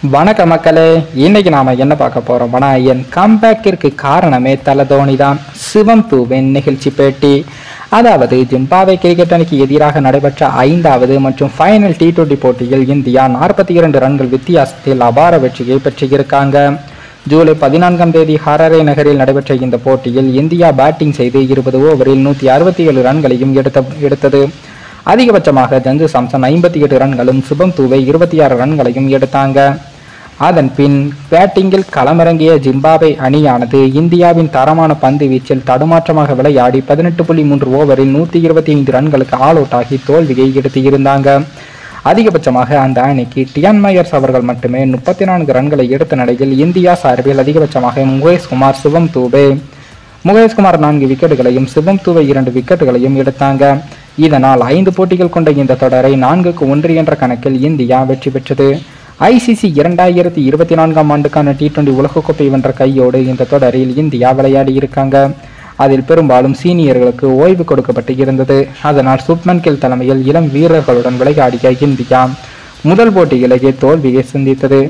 வணக்க மக்களே, இன்னைக்கு நாம என்ன பார்க்க போறோம்னா, என் கம்பேக்கிற்கு காரணமே தல தோனி தான். சிவம் தூவின் நிகழ்ச்சி பேட்டி. அதாவது ஜிம்பாப்வே கிரிக்கெட் அணிக்கு எதிராக நடைபெற்ற 5வது மற்றும் ஃபைனல் T20 போட்டியில் இந்தியா 42 ரன்கள் வித்தியாசத்தில் அபார வெற்றியை பெற்றிருக்காங்க. ஜூலை 14ஆம் தேதி ஹராரே நகரில் நடைபெற்ற இந்த போட்டியில் இந்தியா பேட்டிங் செய்து 20 ஓவரில் 167 ரன்களையும் எடுத்தது. அதிகபட்சமாக சஞ்சு சாம்சன் 58 ரன்களும் சுபம் தூவை 26 ரன்களையும் எடுத்தாங்க. அதன் பின் பேட்டிங்கில் களமிறங்கிய ஜிம்பாப்வே அணியானது இந்தியாவின் தரமான பந்து வீச்சில் தடுமாற்றமாக விளையாடி 18.3 ஓவரில் 125 ரன்களுக்கு ஆல் அவுட் ஆகி தோல்வியை எடுத்திருந்தாங்க. அதிகபட்சமாக அந்த அணிக்கு டியான் மயர்ஸ் அவர்கள் மட்டுமே 34 ரன்களை எடுத்த நிலையில் இந்தியா சார்பில் அதிகபட்சமாக முகேஷ்குமார் 4 விக்கெட்டுகளையும் சிவம் தூவை 2 விக்கெட்டுகளையும் எடுத்தாங்க. இதனால் 5 போட்டிகள் கொண்ட இந்த தொடரை 4-1 என்ற கணக்கில் இந்தியா வெற்றி பெற்றது. ICC 2024ஆம் ஆண்டுக்கான T20 உலகக்கோப்பை வென்ற கையோடு இந்த தொடரில் இந்தியா விளையாடி இருக்காங்க. அதில் பெரும்பாலும் சீனியர்களுக்கு ஓய்வு கொடுக்கப்பட்டு இருந்தது. அதனால் சுப்மன் கில் தலைமையில் இளம் வீரர்களுடன் விளையாடிய இந்தியா முதல் போட்டியிலேயே தோல்வியை சந்தித்தது.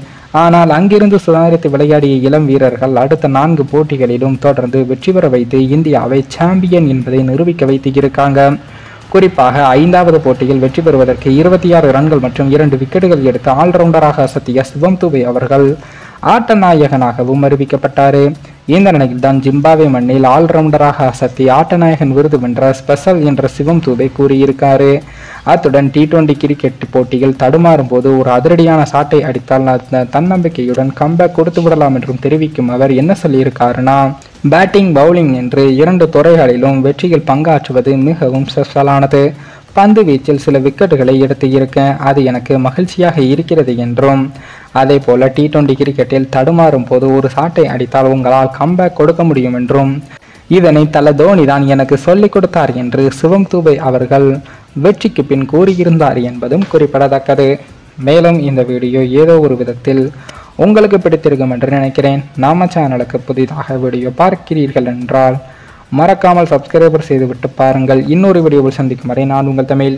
ஆனால் அங்கிருந்து சுதாரித்து விளையாடிய இளம் வீரர்கள் அடுத்த 4 போட்டிகளிலும் தொடர்ந்து வெற்றி பெற வைத்து இந்தியாவை சாம்பியன் என்பதை நிரூபிக்க வைத்து இருக்காங்க. குறிப்பாக 5வது போட்டியில் வெற்றி பெறுவதற்கு 26 ரன்கள் மற்றும் 2 விக்கெட்டுகள் எடுத்து ஆல்ரவுண்டராக அசத்திய சிவம் தூவை அவர்கள் ஆட்ட நாயகனாகவும் அறிவிக்கப்பட்டார். இந்த நிலையில் தான் ஜிம்பாப்வே மண்ணில் ஆல்ரவுண்டராக அசத்தி ஆட்டநாயகன் விருது வென்ற ஸ்பெஷல் என்ற சிவம் தூவை கூறியிருக்காரு. அத்துடன் T20 கிரிக்கெட் போட்டியில் தடுமாறும் போது ஒரு அதிரடியான சாட்டை அடித்தால் தன்னம்பிக்கையுடன் கம்பேக் கொடுத்து விடலாம் என்றும் தெரிவிக்கும் அவர் என்ன சொல்லியிருக்காருன்னா, பேட்டிங் பவுலிங் என்று 2 துறைகளிலும் வெற்றியில் பங்காற்றுவது மிகவும் ஸ்பெஷலானது. பந்து வீச்சில் சில விக்கெட்டுகளை எடுத்து இருக்கேன், அது எனக்கு மகிழ்ச்சியாக இருக்கிறது என்றும், அதே போல T20 கிரிக்கெட்டில் தடுமாறும் போது ஒரு சாட்டை அடித்தால் உங்களால் கம்பேக் கொடுக்க முடியும் என்றும், இதனை தல தோனி தான் எனக்கு சொல்லிக் கொடுத்தார் என்று சிவம் தூவை அவர்கள் வெற்றிக்கு பின் கூறியிருந்தார் என்பதும் குறிப்பிடத்தக்கது. மேலும் இந்த வீடியோ ஏதோ ஒரு விதத்தில் உங்களுக்கு பிடித்திருக்கும் என்று நினைக்கிறேன். நம்ம சேனலுக்கு புதிதாக வீடியோ பார்க்கிறீர்கள் என்றால் மறக்காமல் சப்ஸ்கிரைபர் செய்துவிட்டு பாருங்கள். இன்னொரு வீடியோவில் சந்திக்கும் வரை நான் உங்கள் தமிழ்.